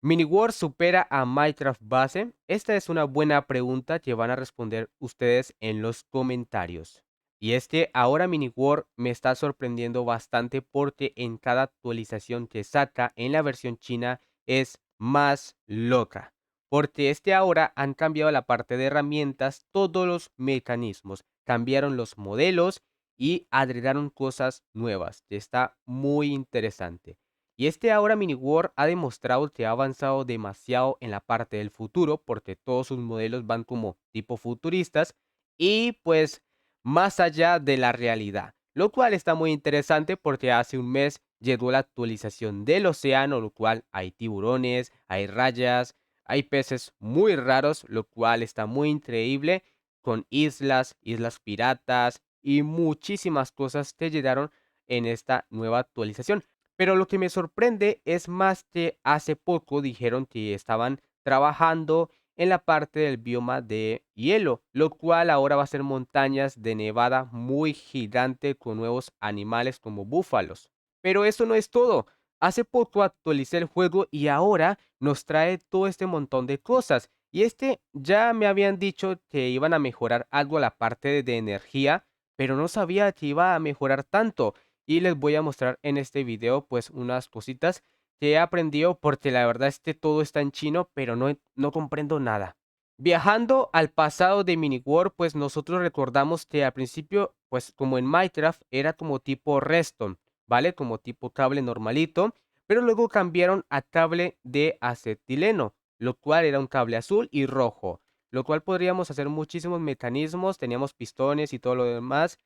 ¿Miniwar supera a Minecraft base? Esta es una buena pregunta que van a responder ustedes en los comentarios. Y es que ahora Miniwar me está sorprendiendo bastante porque en cada actualización que saca en la versión china es más loca. Porque ahora han cambiado la parte de herramientas, todos los mecanismos, cambiaron los modelos y agregaron cosas nuevas, que está muy interesante. Y ahora Mini World ha demostrado que ha avanzado demasiado en la parte del futuro, porque todos sus modelos van como tipo futuristas y pues más allá de la realidad. Lo cual está muy interesante porque hace un mes llegó la actualización del océano, lo cual hay tiburones, hay rayas, hay peces muy raros, lo cual está muy increíble, con islas, islas piratas y muchísimas cosas que llegaron en esta nueva actualización. Pero lo que me sorprende es más que hace poco dijeron que estaban trabajando en la parte del bioma de hielo, lo cual ahora va a ser montañas de nevada muy gigante con nuevos animales como búfalos. Pero eso no es todo. Hace poco actualicé el juego y ahora nos trae todo este montón de cosas. Y ya me habían dicho que iban a mejorar algo la parte de energía, pero no sabía que iba a mejorar tanto y les voy a mostrar en este video pues unas cositas que he aprendido porque la verdad es que todo está en chino, pero no comprendo nada. Viajando al pasado de Miniwar, pues nosotros recordamos que al principio, pues como en Minecraft, era como tipo Redstone, ¿vale? Como tipo cable normalito, pero luego cambiaron a cable de acetileno, lo cual era un cable azul y rojo, lo cual podríamos hacer muchísimos mecanismos, teníamos pistones y todo lo demás,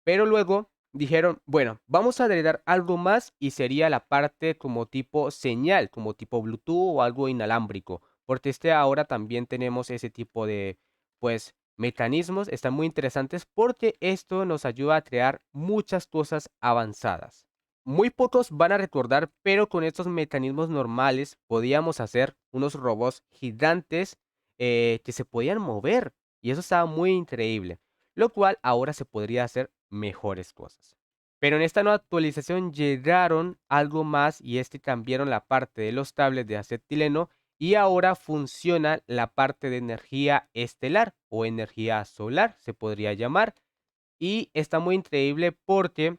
pero luego dijeron, bueno, vamos a agregar algo más y sería la parte como tipo señal, como tipo Bluetooth o algo inalámbrico, porque ahora también tenemos ese tipo de, pues, mecanismos, están muy interesantes porque esto nos ayuda a crear muchas cosas avanzadas. Muy pocos van a recordar, pero con estos mecanismos normales podíamos hacer unos robots gigantes que se podían mover y eso estaba muy increíble, lo cual ahora se podría hacer mejores cosas. Pero en esta nueva actualización llegaron algo más y cambiaron la parte de los tablets de acetileno y ahora funciona la parte de energía estelar o energía solar, se podría llamar. Y está muy increíble porque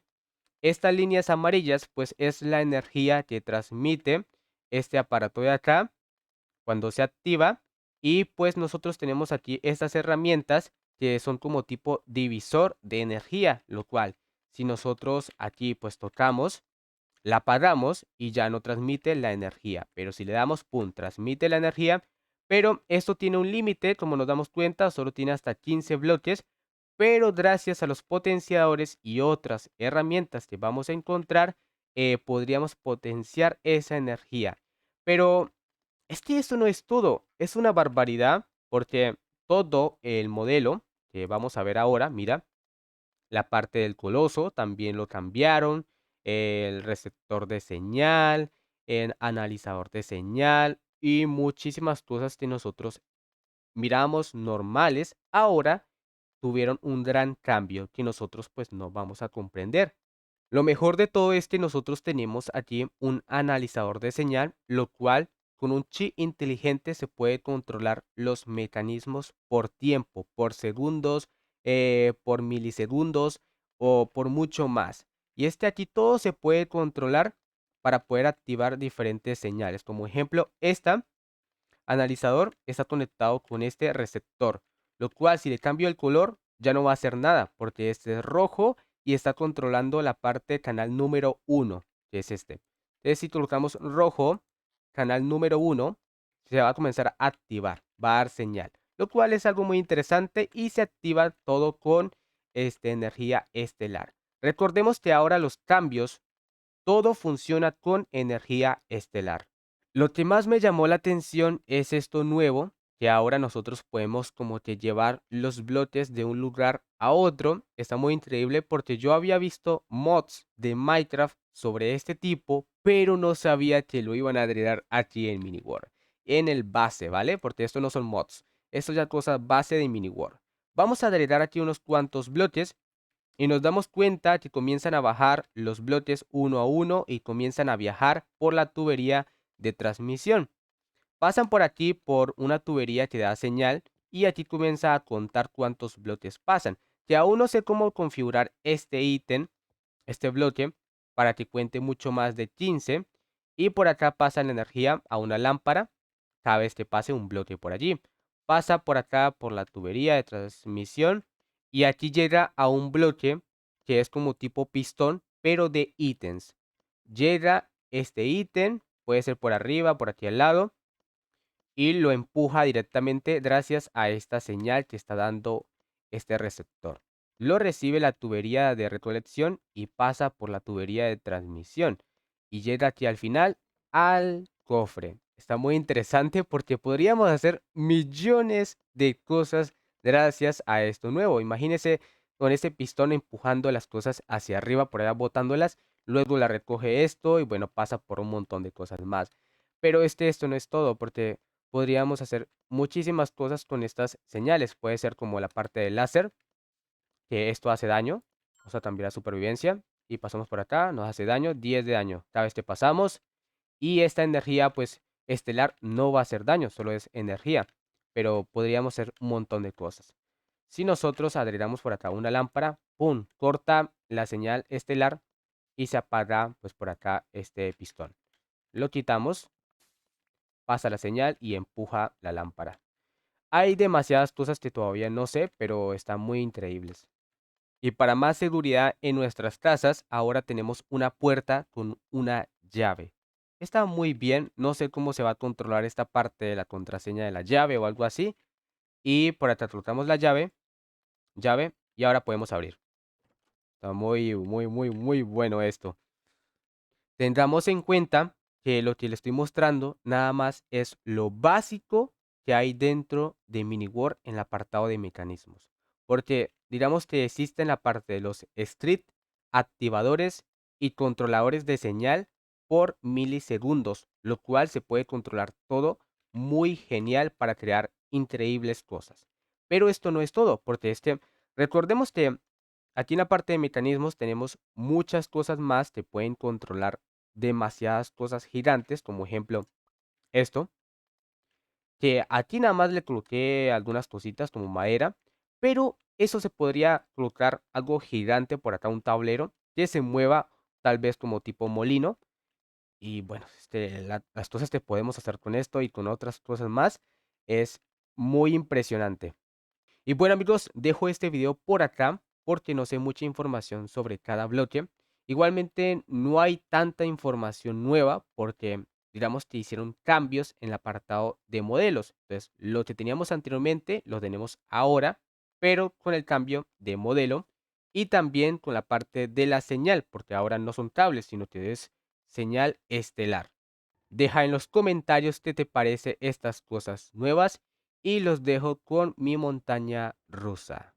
estas líneas amarillas pues es la energía que transmite este aparato de acá cuando se activa. Y pues nosotros tenemos aquí estas herramientas que son como tipo divisor de energía, lo cual si nosotros aquí pues tocamos, la apagamos y ya no transmite la energía. Pero si le damos pum, transmite la energía. Pero esto tiene un límite, como nos damos cuenta, solo tiene hasta 15 bloques. Pero gracias a los potenciadores y otras herramientas que vamos a encontrar, podríamos potenciar esa energía. Pero es que eso no es todo, es una barbaridad porque todo el modelo que vamos a ver ahora, mira, la parte del coloso también lo cambiaron, el receptor de señal, el analizador de señal y muchísimas cosas que nosotros miramos normales, ahora tuvieron un gran cambio que nosotros pues no vamos a comprender. Lo mejor de todo es que nosotros tenemos aquí un analizador de señal, lo cual con un chip inteligente se puede controlar los mecanismos por tiempo, por segundos, por milisegundos o por mucho más. Y aquí todo se puede controlar para poder activar diferentes señales. Como ejemplo, esta analizador está conectado con este receptor, lo cual si le cambio el color ya no va a hacer nada porque este es rojo y está controlando la parte canal número uno, que es este. Entonces si colocamos rojo, canal número uno, se va a comenzar a activar, va a dar señal, lo cual es algo muy interesante y se activa todo con energía estelar. Recordemos que ahora los cambios, todo funciona con energía estelar. Lo que más me llamó la atención es esto nuevo, que ahora nosotros podemos como que llevar los bloques de un lugar a otro. Está muy increíble porque yo había visto mods de Minecraft sobre este tipo, pero no sabía que lo iban a agregar aquí en Miniworld, en el base, ¿vale? Porque esto no son mods, esto ya es cosa base de Miniworld. Vamos a agregar aquí unos cuantos bloques y nos damos cuenta que comienzan a bajar los bloques uno a uno y comienzan a viajar por la tubería de transmisión. Pasan por aquí por una tubería que da señal y aquí comienza a contar cuántos bloques pasan. Que aún no sé cómo configurar este ítem, este bloque, para que cuente mucho más de 15. Y por acá pasa la energía a una lámpara cada vez que pase un bloque por allí. Pasa por acá por la tubería de transmisión y aquí llega a un bloque que es como tipo pistón, pero de ítems. Llega este ítem, puede ser por arriba, por aquí al lado, y lo empuja directamente gracias a esta señal que está dando este receptor. Lo recibe la tubería de recolección y pasa por la tubería de transmisión y llega aquí al final al cofre. Está muy interesante porque podríamos hacer millones de cosas gracias a esto nuevo. Imagínese con ese pistón empujando las cosas hacia arriba, por allá botándolas, luego la recoge esto y bueno, pasa por un montón de cosas más. Pero esto no es todo, porque podríamos hacer muchísimas cosas con estas señales. Puede ser como la parte del láser, que esto hace daño, o sea, también la supervivencia. Y pasamos por acá, nos hace daño, 10 de daño cada vez que pasamos. Y esta energía, pues, estelar no va a hacer daño, solo es energía. Pero podríamos hacer un montón de cosas. Si nosotros agregamos por acá una lámpara, ¡pum! Corta la señal estelar y se apaga, pues, por acá este pistón. Lo quitamos, pasa la señal y empuja la lámpara. Hay demasiadas cosas que todavía no sé, pero están muy increíbles. Y para más seguridad en nuestras casas, ahora tenemos una puerta con una llave. Está muy bien, no sé cómo se va a controlar esta parte de la contraseña de la llave o algo así. Y por acá colocamos la llave, y ahora podemos abrir. Está muy bueno esto. Tengamos en cuenta que lo que le estoy mostrando nada más es lo básico que hay dentro de MiniWord en el apartado de mecanismos. Porque digamos que existe la parte de los script, activadores y controladores de señal por milisegundos, lo cual se puede controlar todo muy genial para crear increíbles cosas. Pero esto no es todo, porque recordemos que aquí en la parte de mecanismos tenemos muchas cosas más que pueden controlar demasiadas cosas gigantes, como ejemplo esto, que aquí nada más le coloqué algunas cositas como madera, pero eso se podría colocar algo gigante por acá, un tablero que se mueva tal vez como tipo molino. Y bueno, las cosas que podemos hacer con esto y con otras cosas más es muy impresionante. Y bueno amigos, dejo este video por acá porque no sé mucha información sobre cada bloque. Igualmente no hay tanta información nueva porque digamos que hicieron cambios en el apartado de modelos. Entonces lo que teníamos anteriormente lo tenemos ahora, pero con el cambio de modelo y también con la parte de la señal, porque ahora no son cables, sino que es señal estelar. Deja en los comentarios qué te parece estas cosas nuevas y los dejo con mi montaña rusa.